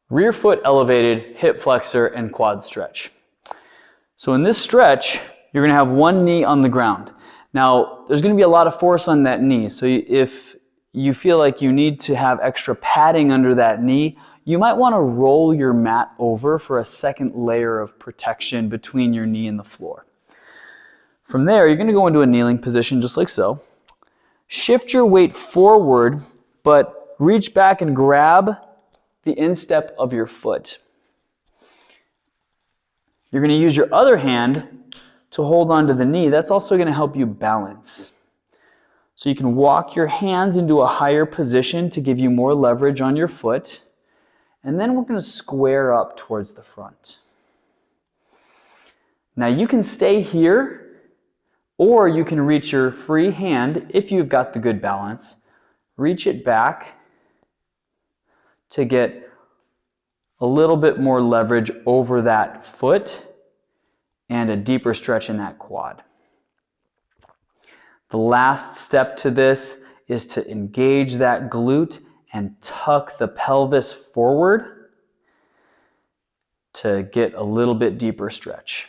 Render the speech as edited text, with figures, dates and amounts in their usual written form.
Rear foot elevated, hip flexor, and quad stretch. So in this stretch, you're gonna have one knee on the ground. Now, there's gonna be a lot of force on that knee, so if you feel like you need to have extra padding under that knee, you might wanna roll your mat over for a second layer of protection between your knee and the floor. From there, you're gonna go into a kneeling position just like so. Shift your weight forward, but reach back and grab the instep of your foot. You're going to use your other hand to hold onto the knee. That's also going to help you balance. So you can walk your hands into a higher position to give you more leverage on your foot. And then we're going to square up towards the front. Now you can stay here, or you can reach your free hand, if you've got the good balance, reach it back to get a little bit more leverage over that foot and a deeper stretch in that quad. The last step to this is to engage that glute and tuck the pelvis forward to get a little bit deeper stretch.